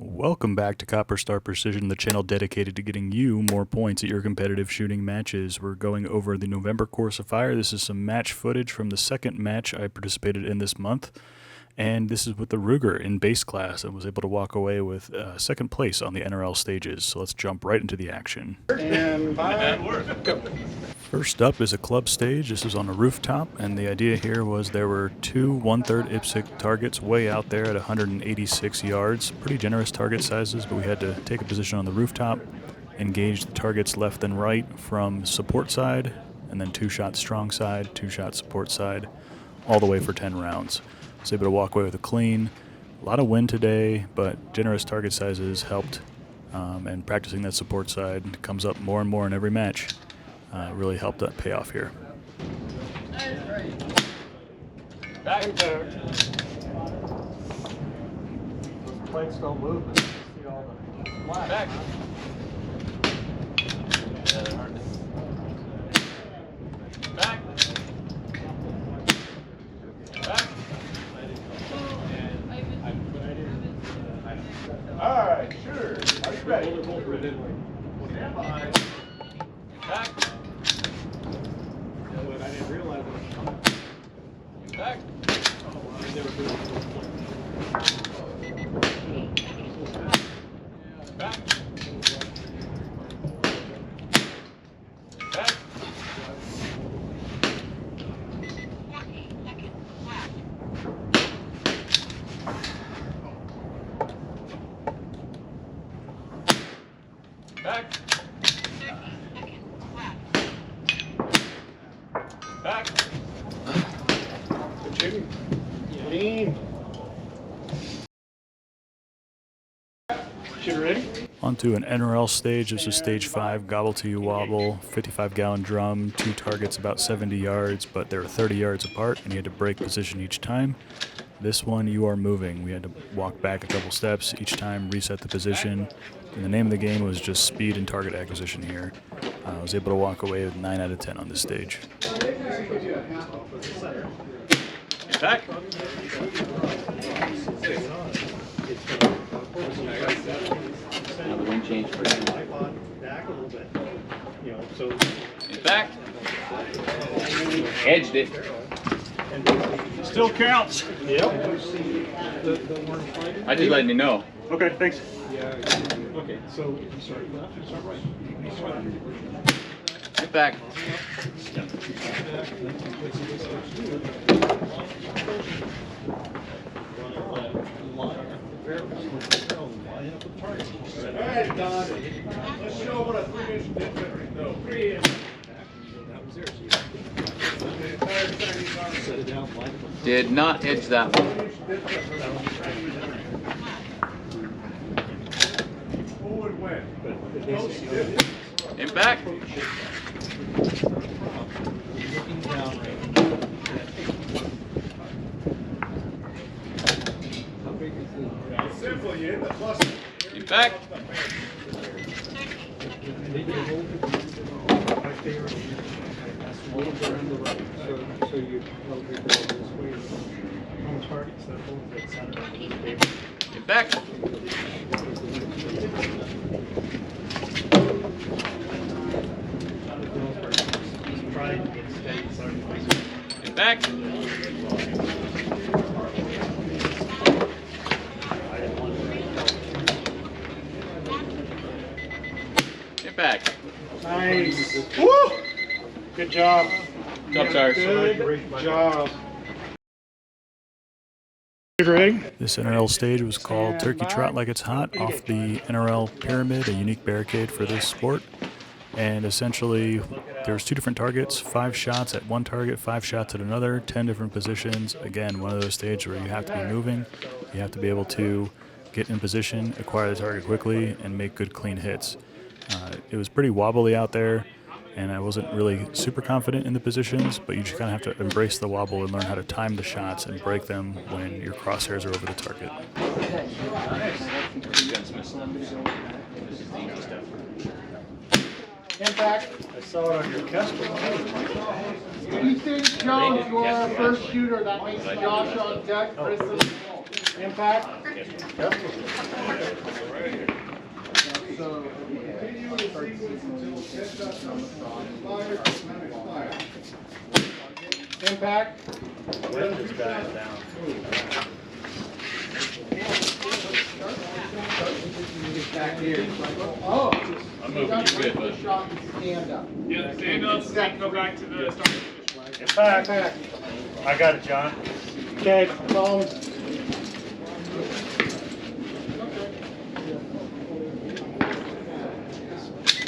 Welcome back to Copper Star Precision, the channel dedicated to getting you more points at your competitive shooting matches. We're going over the November Course of Fire. This is some match footage from the second match I participated in this month. And this is with the Ruger in base class and was able to walk away with second place on the NRL stages. So let's jump right into the action. And go. First up is a club stage. This is on a rooftop, and the idea here was there were two 1/3 IPSC targets way out there at 186 yards. Pretty generous target sizes, but we had to take a position on the rooftop, engage the targets left and right from support side, and then 2 shots strong side, 2 shots support side, all the way for 10 rounds. I was able to walk away with a clean. A lot of wind today, but generous target sizes helped, and practicing that support side comes up more and more in every match. Really helped that pay off here. Back. Those plates don't move. See all the flash. Back. Back. Back. All right, sure. Are you ready? Stand by. Back. I didn't realize it was coming. Back. Back. Back. Back. Back. Good shooting. Lean. Shooter ready? Onto an NRL stage. This is stage 5, Gobble to you Wobble, 55-gallon drum, 2 targets about 70 yards, but they were 30 yards apart, and you had to break position each time. This one, you are moving. We had to walk back a couple steps each time, reset the position, and the name of the game was just speed and target acquisition here. I was able to walk away with 9 out of 10 on this stage. Back. Now the wind changed for him. Back a little bit. You know, so. Back. Edged it. Still counts. Yep. I just letting you know. Okay, thanks. Okay, so start left and start right. Get back. All right, Don. Let's show what a 3-inch dip is. No, 3-inch. Did not edge that one. Forward win. And back. Simple, you hit the plus. And back. So you this way on targets that hold that center of the table. And back. And back. And back. Nice. Woo! Good job. Good job, Sarge. Good job. Ready? This NRL stage was called Turkey Trot Like It's Hot off the NRL Pyramid, a unique barricade for this sport. And essentially, there was 2 different targets, 5 shots at one target, 5 shots at another, 10 different positions. Again, one of those stages where you have to be moving, you have to be able to get in position, acquire the target quickly, and make good, clean hits. It was pretty wobbly out there, and I wasn't really super confident in the positions, but you just kind of have to embrace the wobble and learn how to time the shots and break them when your crosshairs are over the target. Impact. I saw it on your Kestrel. You think Joe, you are our first shooter. That means Josh on deck. Chris is Impact. Impact. Wind is dying down. Back here. Oh. I'm moving. You're good, bud. Shot and stand up. Yeah, stand up, go back to the start position. Get back. I got it, John. Okay, phone.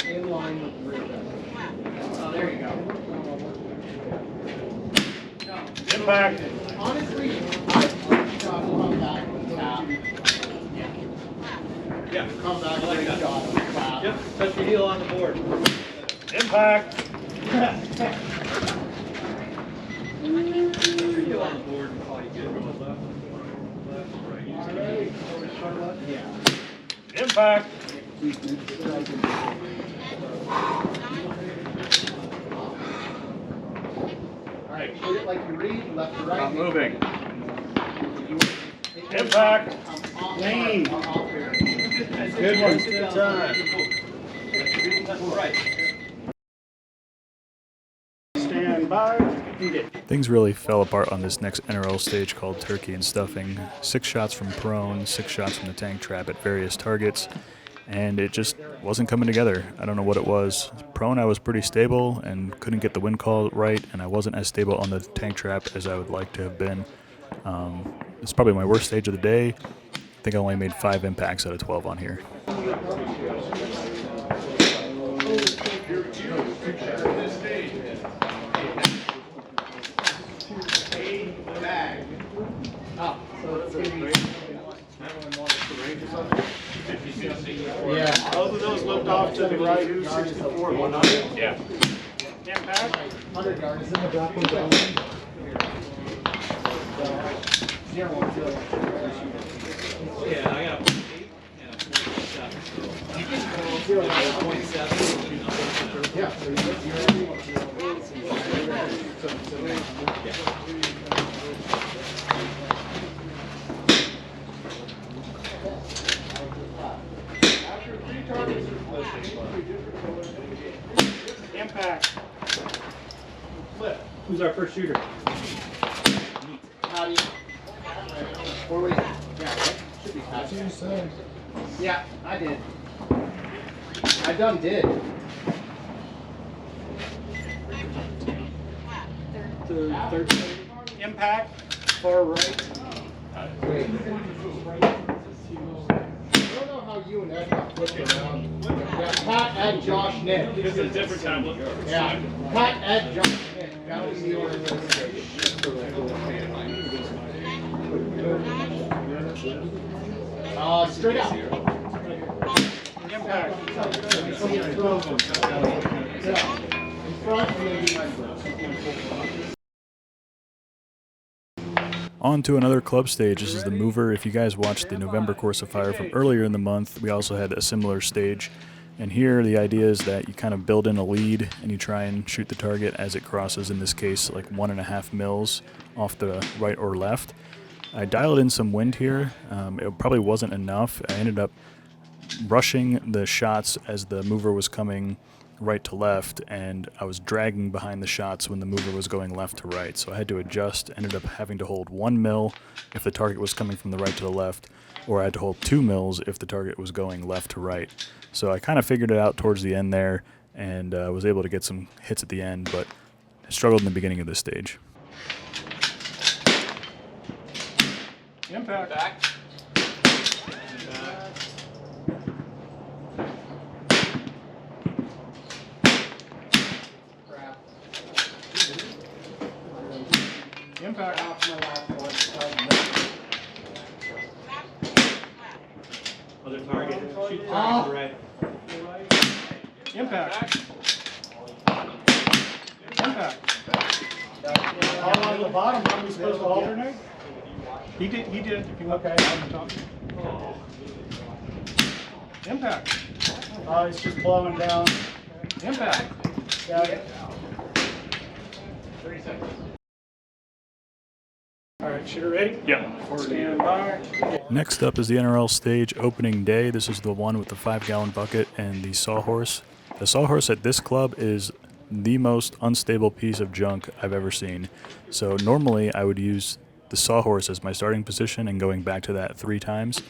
In line with the rear. Oh, there you go. Impact. Honestly, I'd shot come back and tap. Yeah. Come back and shot and tap. Yep. Touch your heel on the board. Impact. Your heel on the board and call you good. Yeah. Impact. Alright, shoot it like you read, left to right. Not moving. Impact. Lean. Good one. Good time. Stand by. Things really fell apart on this next NRL stage called Turkey and Stuffing. 6 shots from prone, 6 shots from the tank trap at various targets, and it just wasn't coming together. I don't know what it was. Prone, I was pretty stable and couldn't get the wind call right, and I wasn't as stable on the tank trap as I would like to have been. It's probably my worst stage of the day. I think I only made 5 impacts out of 12 on here. Yeah. Both of those lift off to the right. 264, 100. Yeah. Impact. 100 yard is in the back one. 0 1 0. Yeah, I got a 8 and a 27. 27. Yeah. So you get 0. Impact. Flip. Who's our first shooter? How do you? Or wait. Yeah. Should be past. Yeah, I did. I done did. Third. Impact. Far right. Wait. I don't know how you and Ed got flipped around. Yeah, Pat, Ed, Josh, Nick. This is a different tablet. Yeah, Pat, Ed, Josh, Nick. That was the order. Straight out. Impact. Yeah. In front, and then behind. On to another club stage. This is the Mover. If you guys watched the November Course of Fire from earlier in the month, we also had a similar stage. And here the idea is that you kind of build in a lead and you try and shoot the target as it crosses, in this case like 1.5 mils off the right or left. I dialed in some wind here. It probably wasn't enough. I ended up rushing the shots as the mover was coming right to left, and I was dragging behind the shots when the mover was going left to right. So I had to adjust, ended up having to hold 1 mil if the target was coming from the right to the left, or I had to hold 2 mils if the target was going left to right. So I kind of figured it out towards the end there, and was able to get some hits at the end, but I struggled in the beginning of this stage. Impact. Back. Impact. Other target. Shoot target to the right. Impact. Impact. All on the bottom, are we supposed to alternate? He did, if you look on the top. Impact. Oh, he's just blowing down. Impact. Got it. 30 seconds. All right, shooter ready? Yeah. Stand by. Next up is the NRL stage opening day. This is the one with the 5-gallon bucket and the sawhorse. The sawhorse at this club is the most unstable piece of junk I've ever seen. So normally I would use the sawhorse as my starting position and going back to that 3 times,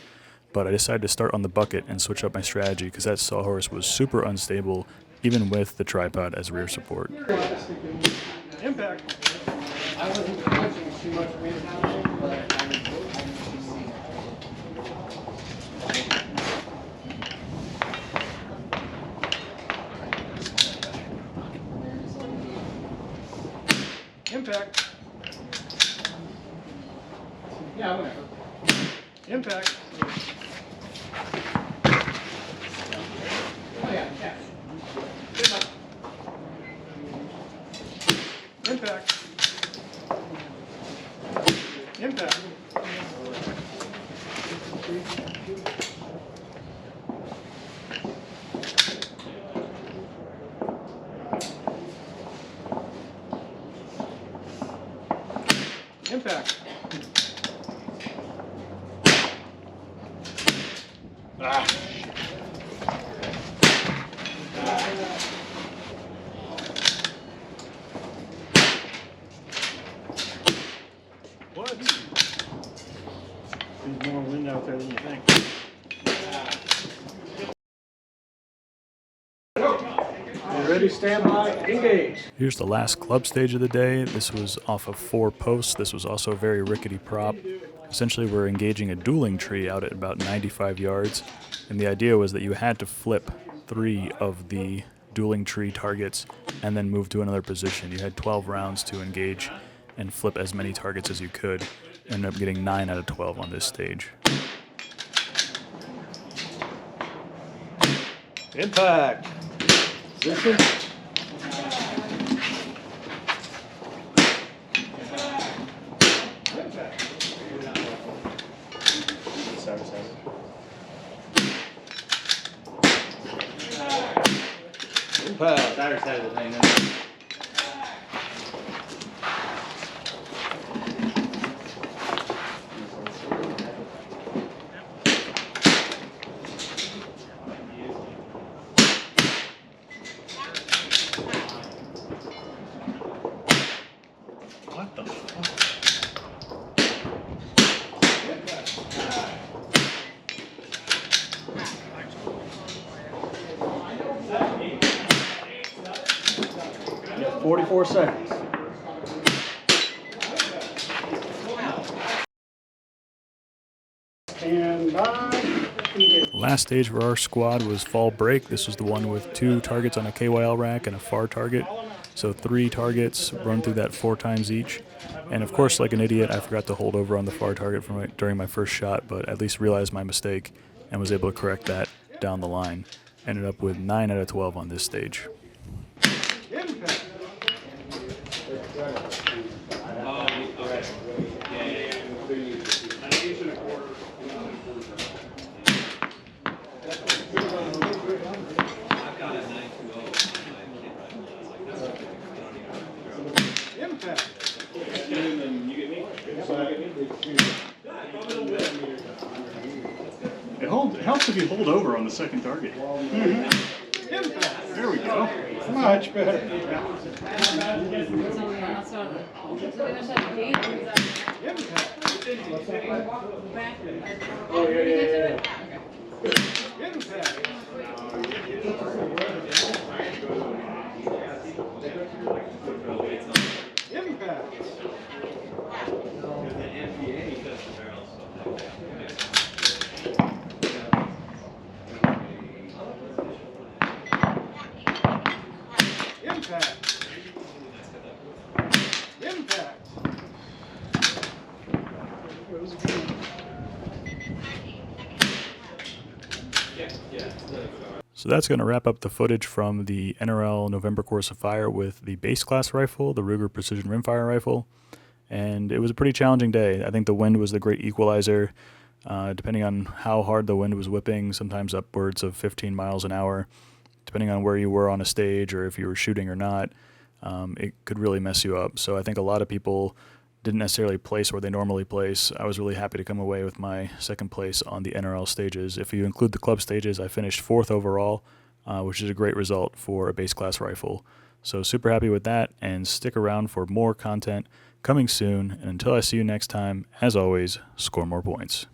but I decided to start on the bucket and switch up my strategy because that sawhorse was super unstable even with the tripod as rear support. Impact. I wasn't watching too much wind, but I Impact. yeah, whatever. Impact. Oh yeah, yeah. Impact. Impact. Impact. Ah. What? There's more wind out there than you think. You ready? Stand by. Engage. Here's the last club stage of the day. This was off of 4 posts. This was also a very rickety prop. Essentially, we're engaging a dueling tree out at about 95 yards, and the idea was that you had to flip 3 of the dueling tree targets and then move to another position. You had 12 rounds to engage and flip as many targets as you could. Ended up getting 9 out of 12 on this stage. Impact. Position. Impact. Better side of the thing, then. What the fuck? 44 seconds. And by. Last stage for our squad was fall break. This was the one with 2 targets on a KYL rack and a far target. So 3 targets, run through that 4 times each. And of course, like an idiot, I forgot to hold over on the far target during my first shot, but at least realized my mistake and was able to correct that down the line. Ended up with 9 out of 12 on this stage. Impact. Impact. It helps if you hold over on the second target. Impact. There we go. Much better. Oh, yeah. Impact. Impact. Impact. Impact. So that's going to wrap up the footage from the NRL November Course of Fire with the base class rifle, the Ruger Precision Rimfire rifle. And it was a pretty challenging day. I think the wind was the great equalizer. Depending on how hard the wind was whipping, sometimes upwards of 15 miles an hour, depending on where you were on a stage or if you were shooting or not, it could really mess you up. So I think a lot of people didn't necessarily place where they normally place. I was really happy to come away with my second place on the NRL stages. If you include the club stages, I finished 4th overall. which is a great result for a base class rifle. So super happy with that, and stick around for more content coming soon. And until I see you next time, as always, score more points.